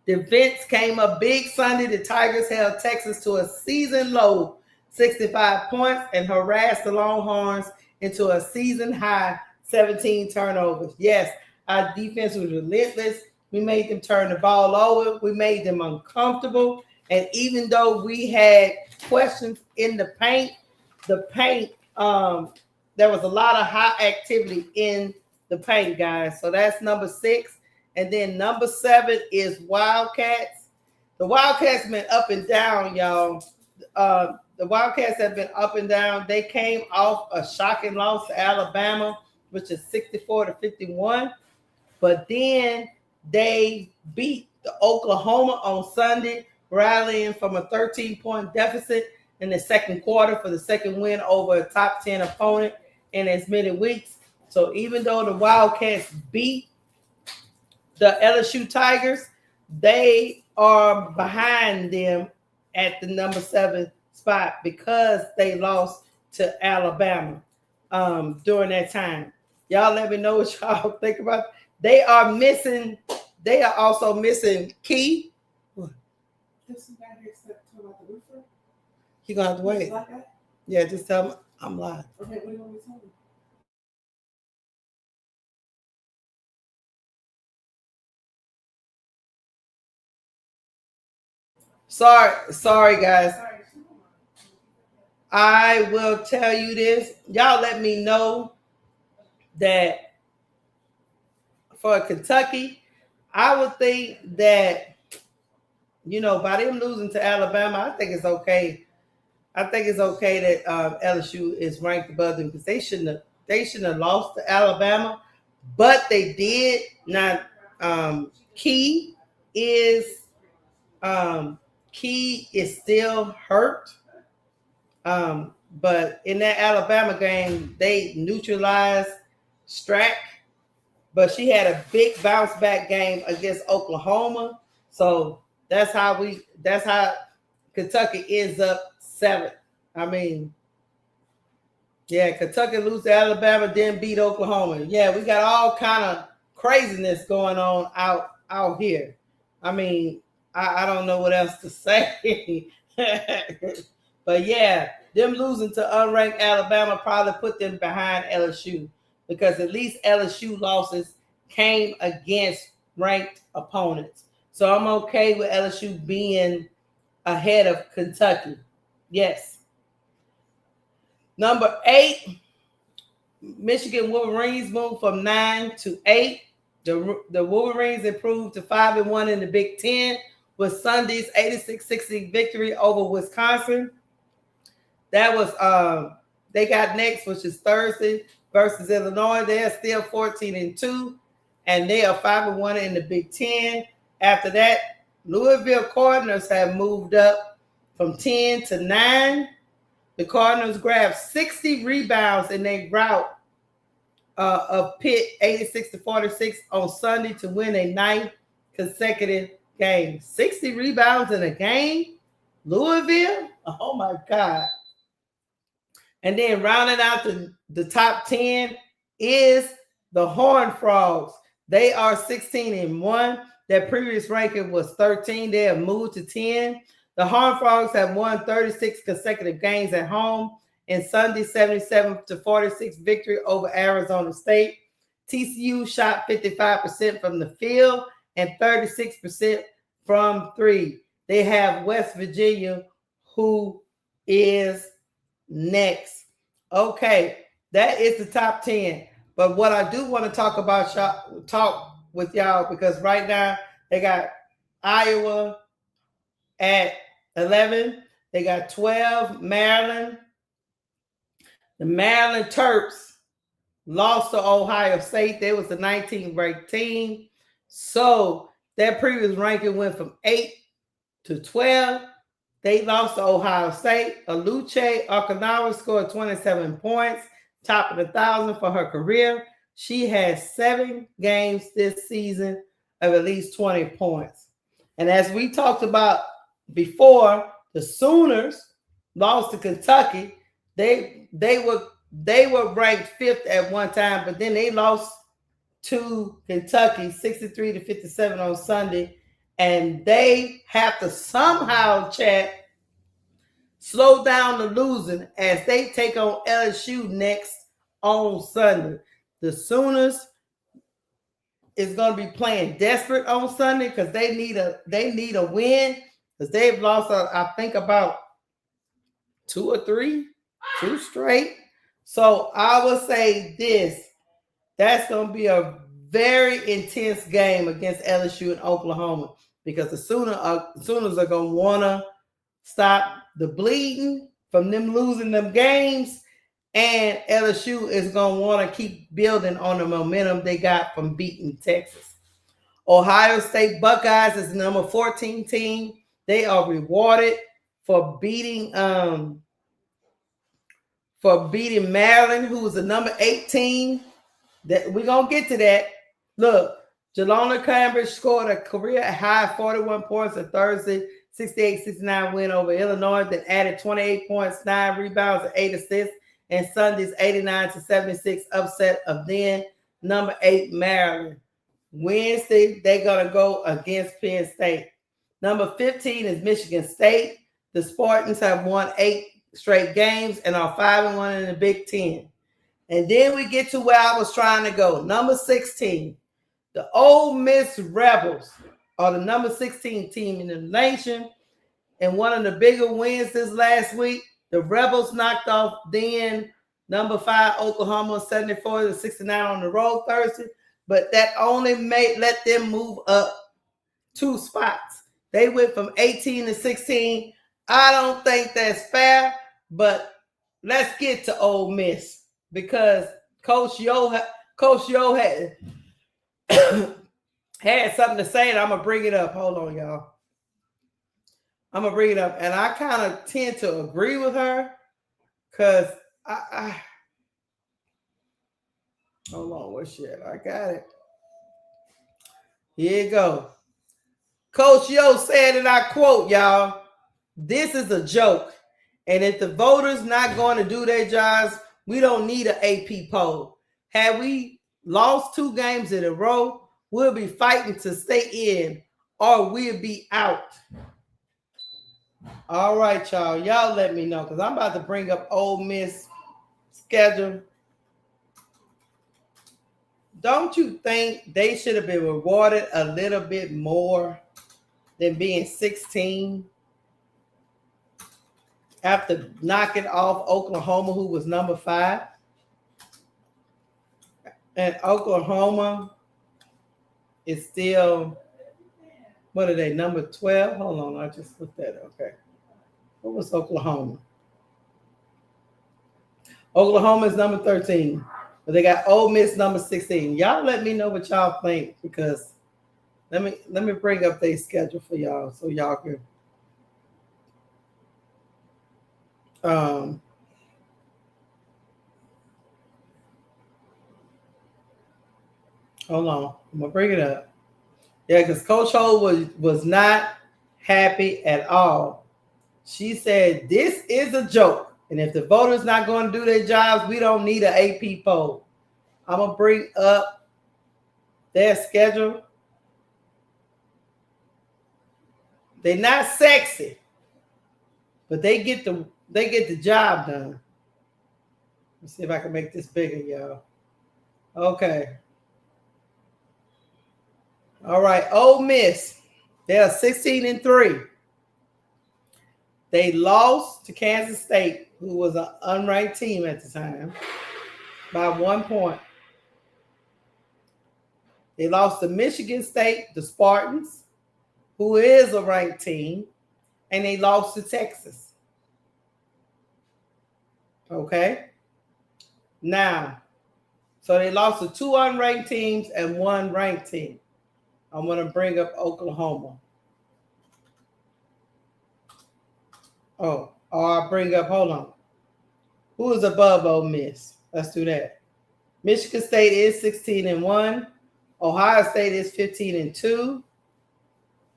The events came up big Sunday. The Tigers held Texas to a season low 65 points and harassed the Longhorns into a season high 17 turnovers. Yes, our defense was relentless. We made them turn the ball over. We made them uncomfortable. And even though we had questions in the paint, there was a lot of high activity in the paint, guys. So that's number 6. And then number 7 is Wildcats. The Wildcats have been up and down, y'all. The Wildcats have been up and down. They came off a shocking loss to Alabama, which is 64-51. But then they beat the Oklahoma on Sunday, rallying from a 13-point deficit in the second quarter for the second win over a top 10 opponent in as many weeks. So even though the Wildcats beat the LSU Tigers, they are behind them at the number 7 spot because they lost to Alabama during that time. Y'all let me know what y'all think about it. They are also missing Key. What? You're gonna have to wait. Yeah, just tell him I'm live. Okay, what do you want me to tell you? Sorry, guys. I will tell you this. Y'all let me know that for Kentucky, I would think that, by them losing to Alabama, I think it's okay. I think it's okay that LSU is ranked above them because they shouldn't have lost to Alabama, but they did. Not Key is still hurt. But in that Alabama game, they neutralized Strack, but she had a big bounce back game against Oklahoma. So that's how Kentucky ends up 7th. I mean, yeah, Kentucky lose to Alabama, then beat Oklahoma. Yeah, we got all kind of craziness going on out here. I mean, I don't know what else to say. But yeah, them losing to unranked Alabama probably put them behind LSU because at least LSU losses came against ranked opponents. So I'm okay with LSU being ahead of Kentucky. Yes. Number 8, Michigan Wolverines moved from 9 to 8. The Wolverines improved to 5-1 in the Big Ten with Sunday's 86-60 victory over Wisconsin. That was they got next, which is Thursday versus Illinois. They're still 14-2, and they are 5-1 in the Big Ten. After that, Louisville Cardinals have moved up from 10 to 9. The Cardinals grabbed 60 rebounds in their rout of Pitt, 86-46 on Sunday to win a 9th consecutive game. 60 rebounds in a game? Louisville? Oh, my God. And then rounding out the top 10 is the Horned Frogs. They are 16-1. Their previous ranking was 13. They have moved to 10. The Horned Frogs have won 36 consecutive games at home in Sunday's 77-46 victory over Arizona State. TCU shot 55% from the field and 36% from 3. They have West Virginia, who is next. Okay, that is the top 10. But what I do want to talk with y'all, because right now they got Iowa at 11. They got 12, Maryland. The Maryland Terps lost to Ohio State. They was the 19th ranked team. So their previous ranking went from 8 to 12. They lost to Ohio State. Aluche Okinawa scored 27 points, top of the 1,000 for her career. She has 7 games this season of at least 20 points. And as we talked about before, the Sooners lost to Kentucky. They were ranked 5th at one time, but then they lost to Kentucky 63-57 on Sunday. And they have to somehow, Chad, slow down the losing as they take on LSU next on Sunday. The Sooners is going to be playing desperate on Sunday because they need a win because they've lost, I think, about 2 or 3 straight. So I would say this: that's going to be a very intense game against LSU and Oklahoma because the Sooners are going to want to stop the bleeding from them losing them games, and LSU is going to want to keep building on the momentum they got from beating Texas. Ohio State Buckeyes is the number 14 team. They are rewarded for beating Maryland, who was the number 18. That we're gonna get to that. Look, Jelona Cambridge scored a career high 41 points on Thursday, 68-69 win over Illinois, then added 28 points, 9 rebounds, and 8 assists, and Sunday's 89-76 upset of then number 8 Maryland. Wednesday, they're gonna go against Penn State. Number 15 is Michigan State. The Spartans have won 8 straight games and are 5-1 in the Big Ten. And then we get to where I was trying to go. Number 16, the Ole Miss Rebels are the number 16 team in the nation. And one of the bigger wins this last week, the Rebels knocked off then number 5 Oklahoma 74-69 on the road Thursday. But that only let them move up 2 spots. They went from 18 to 16. I don't think that's fair, but let's get to Ole Miss because Coach Yo had had something to say, and I'm gonna bring it up. Hold on, y'all. I'm gonna bring it up, and I kind of tend to agree with her because I hold on, what shit? I got it. Here you go. Coach Yo said, and I quote, y'all, "This is a joke. And if the voters not going to do their jobs, we don't need an AP poll. Had we lost 2 games in a row, we'll be fighting to stay in or we'll be out." All right, y'all. Y'all let me know because I'm about to bring up Ole Miss schedule. Don't you think they should have been rewarded a little bit more than being 16? After knocking off Oklahoma, who was number 5. And Oklahoma is still, what are they, number 12? Hold on, I just looked at it. Okay. What was Oklahoma? Oklahoma is number 13. But they got Ole Miss number 16. Y'all let me know what y'all think because let me bring up their schedule for y'all so y'all can hold on, I'm gonna bring it up. Yeah, because Coach Ho was not happy at all. She said, "This is a joke. And if the voters not going to do their jobs, we don't need an AP poll." I'm gonna bring up their schedule. They're not sexy, but they get the job done. Let's see if I can make this bigger, y'all. Okay. All right, Ole Miss. They are 16-3. They lost to Kansas State, who was an unranked team at the time, by 1 point. They lost to Michigan State, the Spartans, who is a ranked team, and they lost to Texas. Okay. Now, so they lost to 2 unranked teams and 1 ranked team. I'm going to bring up Oklahoma. Oh, I'll bring up, hold on. Who is above Ole Miss? Let's do that. Michigan State is 16-1. Ohio State is 15-2.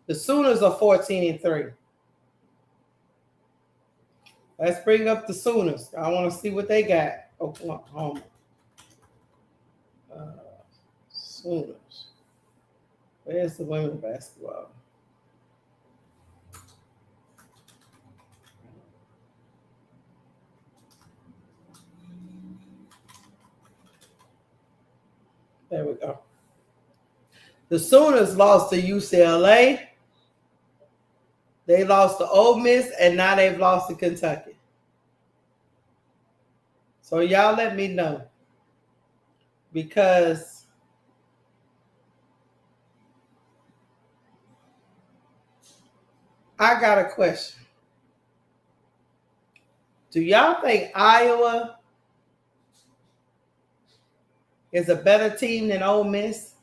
The Sooners are 14-3. Let's bring up the Sooners. I want to see what they got. Oklahoma. Sooners. Where's the women's basketball? There we go. The Sooners lost to UCLA. They lost to Ole Miss, and now they've lost to Kentucky. So y'all let me know. Because I got a question. Do y'all think Iowa is a better team than Ole Miss?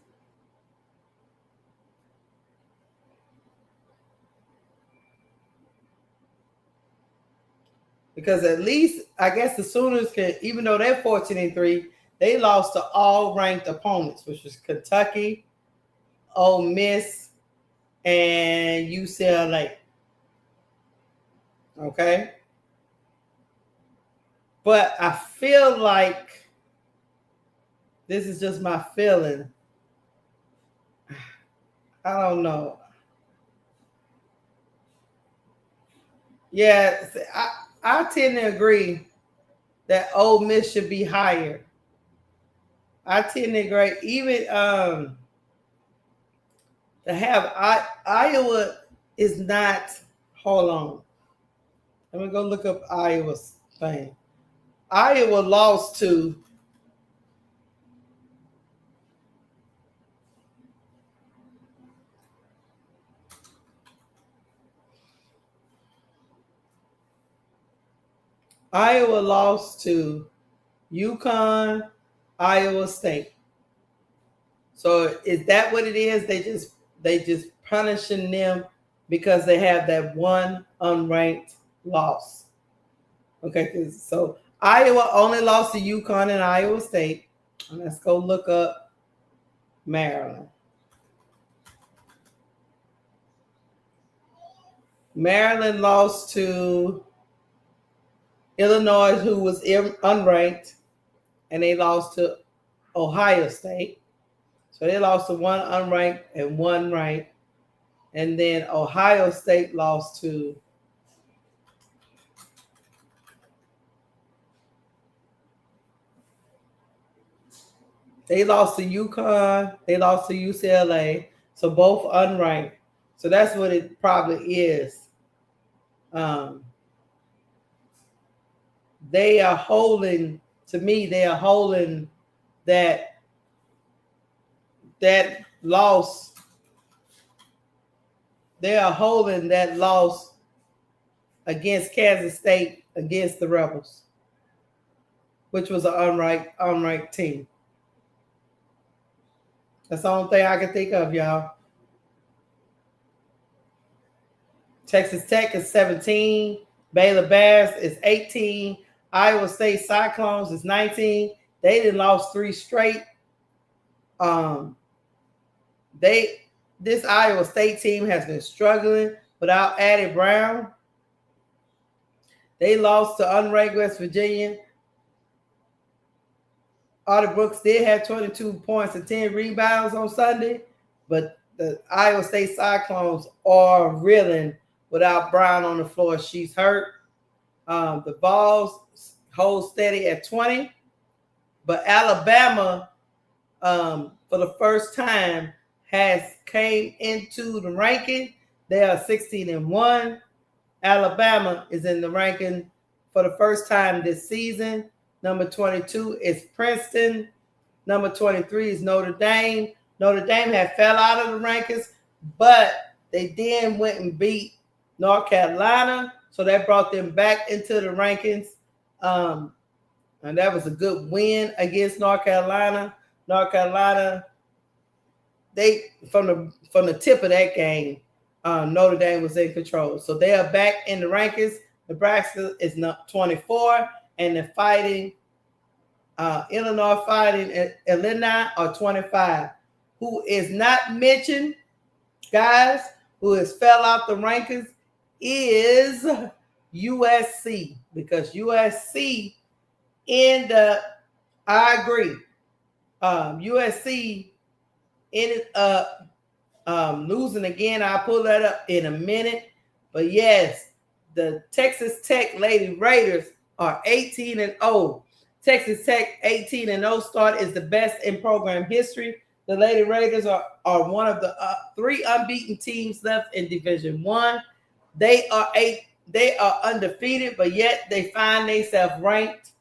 Because at least, I guess the Sooners can, even though they're 14-3, they lost to all ranked opponents, which was Kentucky, Ole Miss, and UCLA. Okay? But I feel like, this is just my feeling. I don't know. Yeah, I tend to agree that Ole Miss should be higher. I tend to agree. Even to have Iowa is not, hold on. Let me go look up Iowa's thing. Iowa lost to UConn, Iowa State. So is that what it is? They just punishing them because they have that one unranked loss. Okay, so Iowa only lost to UConn and Iowa State. And let's go look up Maryland. Maryland lost to Illinois, who was unranked, and they lost to Ohio State. So they lost to 1 unranked and 1 ranked. And then Ohio State lost to UConn, they lost to UCLA, so both unranked. So that's what it probably is. They are holding, to me, they are holding that loss. They are holding that loss against Kansas State, against the Rebels, which was an unranked team. That's the only thing I can think of, y'all. Texas Tech is 17. Baylor Bears is 18. Iowa State Cyclones is 19. They done lost 3 straight. This Iowa State team has been struggling without Addie Brown. They lost to unranked West Virginia. Artie Brooks did have 22 points and 10 rebounds on Sunday, but the Iowa State Cyclones are reeling without Brown on the floor. She's hurt. The Vols hold steady at 20, but Alabama, for the first time, came into the ranking. They are 16-1. Alabama is in the ranking for the first time this season. Number 22 is Princeton. Number 23 is Notre Dame. Notre Dame had fell out of the rankings, but they then went and beat North Carolina, so that brought them back into the rankings. And that was a good win against North Carolina. North Carolina, they from the tip of that game, Notre Dame was in control. So they are back in the rankings. Nebraska is 24, and they're fighting Illinois fighting Illini are 25. Who is not mentioned, guys, who has fell out the rankings is USC, because USC ended up, I agree, USC ended up losing again. I'll pull that up in a minute. But yes, the Texas Tech Lady Raiders are 18-0. Texas Tech 18-0 start is the best in program history. The Lady Raiders are one of the 3 unbeaten teams left in Division I. They are undefeated, but yet they find themselves ranked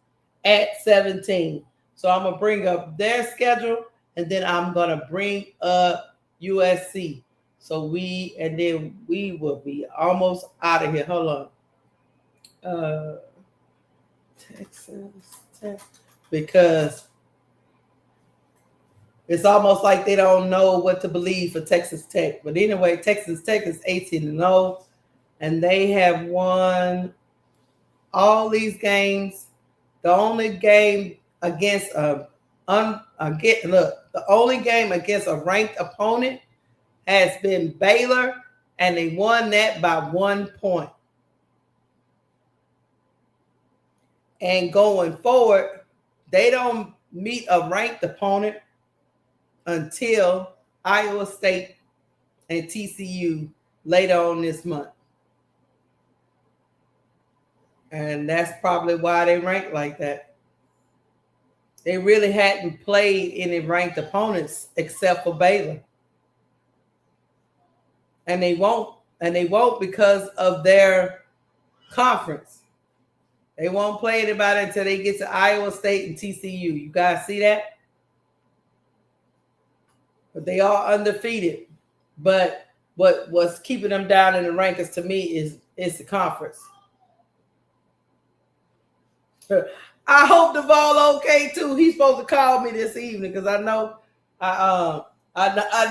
at 17. So I'm gonna bring up their schedule, and then I'm gonna bring up USC. So we will be almost out of here. Hold on. Texas Tech, because it's almost like they don't know what to believe for Texas Tech. But anyway, Texas Tech is 18-0, and they have won all these games. The only game against the only game against a ranked opponent has been Baylor, and they won that by 1 point. And going forward, they don't meet a ranked opponent until Iowa State and TCU later on this month. And that's probably why they rank like that. They really hadn't played any ranked opponents except for Baylor. And they won't because of their conference. They won't play anybody until they get to Iowa State and TCU. You guys see that? But they are undefeated. But what's keeping them down in the rankings to me is the conference. I hope Duvall okay too. He's supposed to call me this evening because I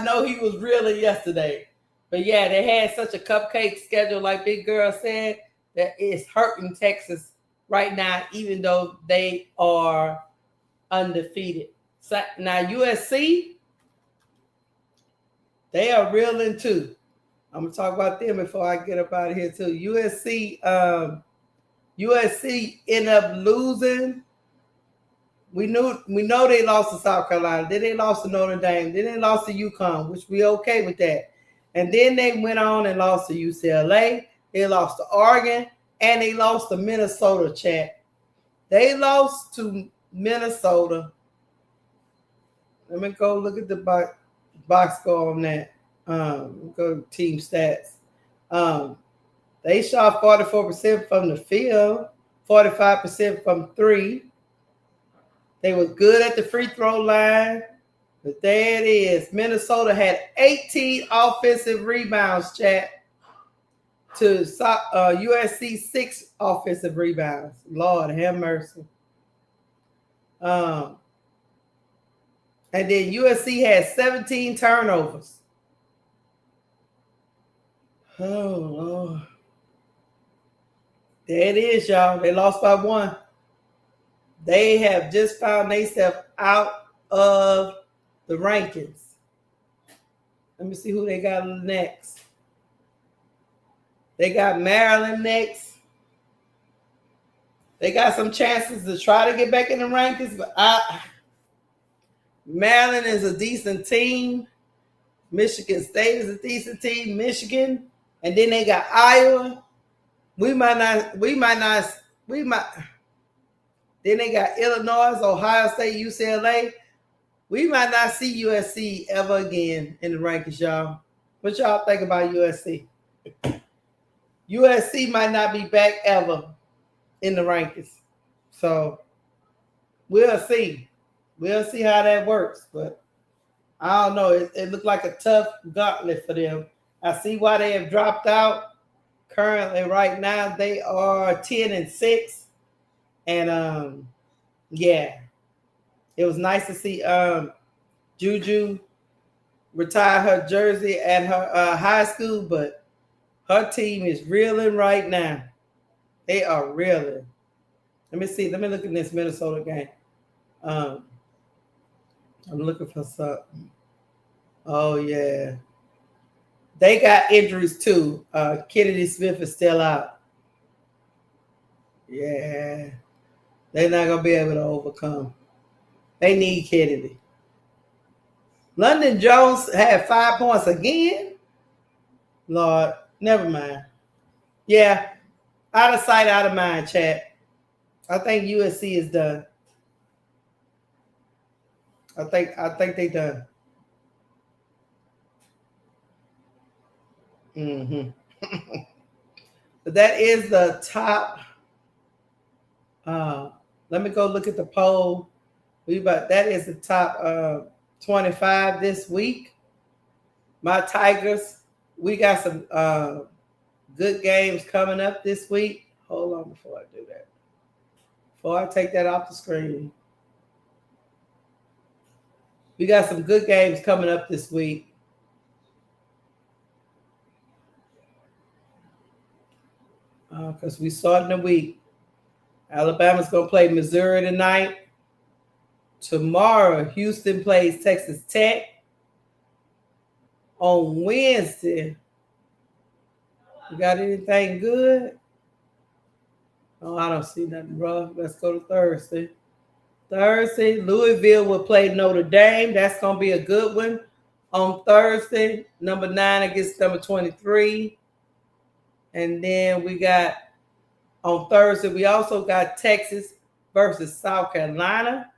know he was reeling yesterday. But yeah, they had such a cupcake schedule, like Big Girl said, that it's hurting Texas right now, even though they are undefeated. So now USC, they are reeling too. I'm gonna talk about them before I get up out of here too. USC end up losing. We know they lost to South Carolina. Then they lost to Notre Dame. Then they lost to UConn, which we okay with that. And then they went on and lost to UCLA. They lost to Oregon, and they lost to Minnesota, chat. They lost to Minnesota. Let me go look at the box score on that. Go to team stats. They shot 44% from the field, 45% from 3. They were good at the free throw line. But there it is. Minnesota had 18 offensive rebounds, chat, to USC 6 offensive rebounds. Lord have mercy. And then USC had 17 turnovers. Oh, Lord. There it is, y'all. They lost by 1. They have just found themselves out of the rankings. Let me see who they got next. They got Maryland next. They got some chances to try to get back in the rankings, but Maryland is a decent team. Michigan State is a decent team. Michigan, and then they got Iowa. We might. Then they got Illinois, Ohio State, UCLA. We might not see USC ever again in the rankings, y'all. What y'all think about USC? USC might not be back ever in the rankings. So we'll see. We'll see how that works. But I don't know. It looked like a tough gauntlet for them. I see why they have dropped out. Currently, right now, they are 10-6. And Yeah. It was nice to see Juju retire her jersey at her high school, but her team is reeling right now. They are reeling. Let me see. Let me look at this Minnesota game. I'm looking for something. Oh, yeah. They got injuries, too. Kennedy Smith is still out. Yeah. They're not going to be able to overcome. They need Kennedy. London Jones had 5 points again. Lord, never mind. Yeah, out of sight, out of mind, chat. I think USC is done. I think they done. But that is the top. Let me go look at the poll. That is the top 25 this week. My Tigers, we got some good games coming up this week. Hold on before I do that. Before I take that off the screen. We got some good games coming up this week. Because we starting the week. Alabama's going to play Missouri tonight. Tomorrow, Houston plays Texas Tech. On Wednesday, you got anything good? Oh, I don't see nothing rough. Let's go to Thursday. Thursday, Louisville will play Notre Dame. That's going to be a good one. On Thursday, number 9 against number 23. And then we got, on Thursday, we also got Texas versus South Carolina.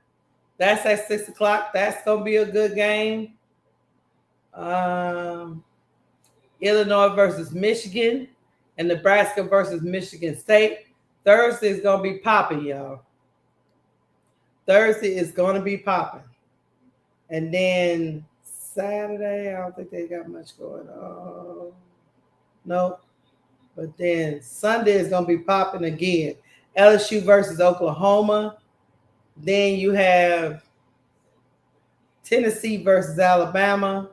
That's at 6 o'clock. That's going to be a good game. Illinois versus Michigan and Nebraska versus Michigan State. Thursday is going to be popping, y'all. Thursday is going to be popping. And then Saturday, I don't think they got much going on. Nope. But then Sunday is going to be popping again. LSU versus Oklahoma. Then you have Tennessee versus Alabama.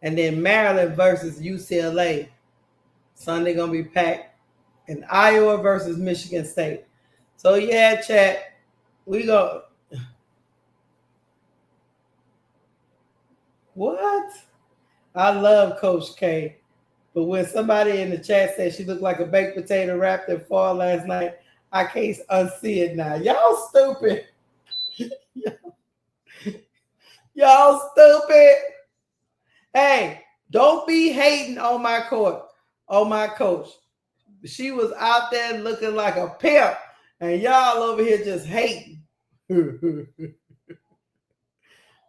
And then Maryland versus UCLA. Sunday going to be packed. And Iowa versus Michigan State. So, yeah, chat, we go. What? I love Coach K. But when somebody in the chat said she looked like a baked potato wrapped in foil last night, I can't unsee it now. Y'all stupid. Y'all stupid. Hey, don't be hating on my court, on my coach. She was out there looking like a pimp, and y'all over here just hating.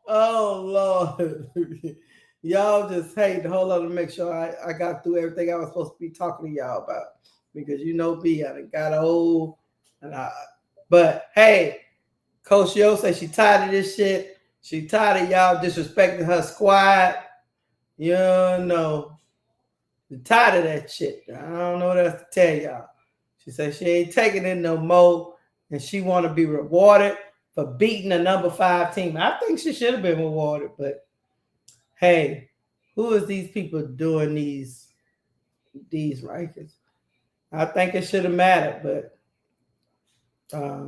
Oh, Lord. Y'all just hate. Hold on to make sure I got through everything I was supposed to be talking to y'all about. Because you know me, I done got old. But, hey, Coach Yo said she tired of this shit. She tired of y'all disrespecting her squad. You know. She tired of that shit. I don't know what else to tell y'all. She said she ain't taking it no more. And she want to be rewarded for beating a number 5 team. I think she should have been rewarded, but hey, who is these people doing these rankings? I think it should have mattered, but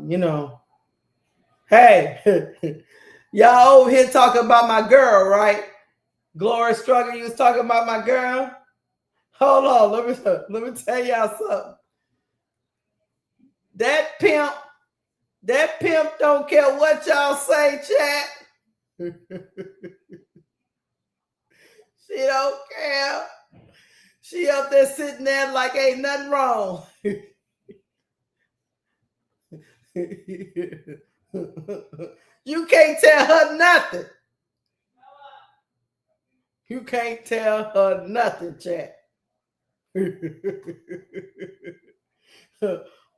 you know, hey, y'all over here talking about my girl, right? Gloria Struggle, you was talking about my girl. Hold on, let me tell y'all something. That pimp don't care what y'all say, chat. She don't care. She up there sitting there like ain't nothing wrong. You can't tell her nothing. You can't tell her nothing, chat.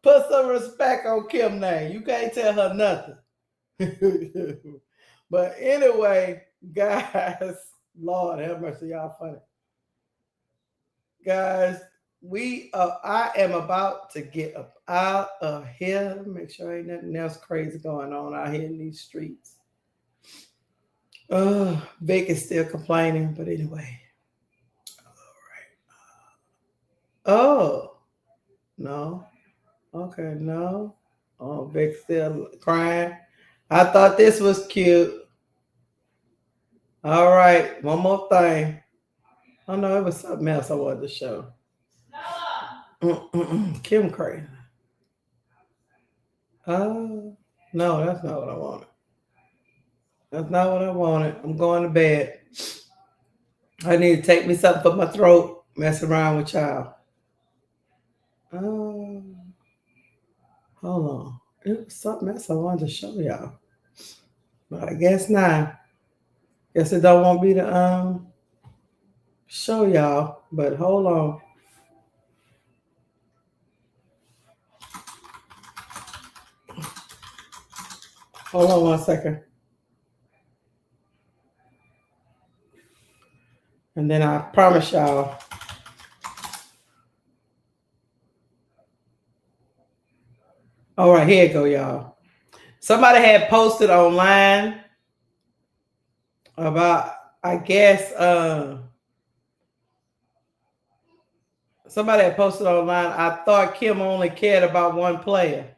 Put some respect on Kim's name. You can't tell her nothing. But anyway, guys, Lord have mercy, y'all funny. Guys, I am about to get up out of here. Make sure ain't nothing else crazy going on out here in these streets. VIC is still complaining, but anyway. All right. Oh, no. Okay, no. Oh, VIC still crying. I thought this was cute. All right, one more thing. Oh no, it was something else I wanted to show. Kim crazy. Oh, no, that's not what I wanted. That's not what I wanted. I'm going to bed. I need to take me something for my throat. Mess around with y'all. Oh, hold on. It was something else I wanted to show y'all. But I guess not. Guess it don't want me to show y'all. But hold on. Hold on 1 second. And then I promise y'all. All right, here you go, y'all. Somebody had posted online about, I guess, somebody had posted online, I thought Kim only cared about one player.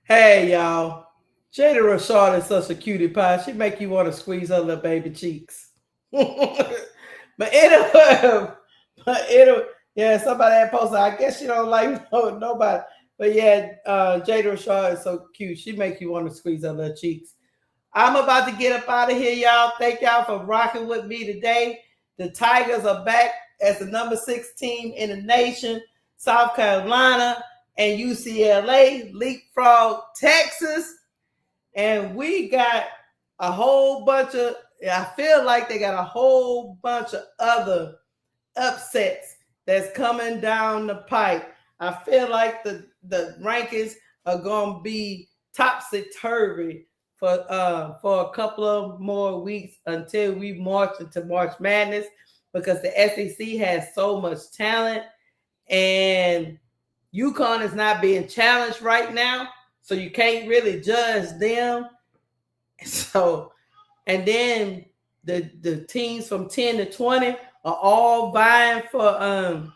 Hey, y'all. Jada Rashad is such a cutie pie. She make you want to squeeze her little baby cheeks. but anyway, yeah, somebody had posted, I guess she don't like nobody. But yeah, Jada Rashad is so cute. She make you want to squeeze her little cheeks. I'm about to get up out of here, y'all. Thank y'all for rocking with me today. The Tigers are back as the number 6 team in the nation. South Carolina and UCLA leapfrog Texas. And we got a whole bunch of, I feel like they got a whole bunch of other upsets that's coming down the pipe. I feel like the rankings are going to be topsy-turvy for a couple of more weeks until we march into March Madness, because the SEC has so much talent and UConn is not being challenged right now, so you can't really judge them. So, and then the teams from 10 to 20 are all vying for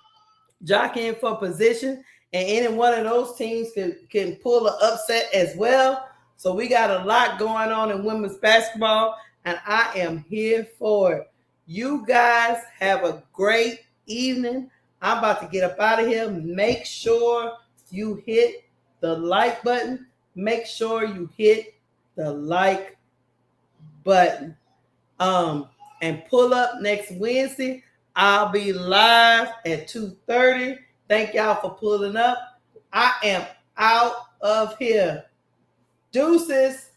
jockeying for position, and any one of those teams can pull an upset as well. So we got a lot going on in women's basketball, and I am here for it. You guys have a great evening. I'm about to get up out of here. Make sure you hit the like button. Make sure you hit the like button. And pull up next Wednesday. I'll be live at 2:30. Thank y'all for pulling up. I am out of here. Deuces.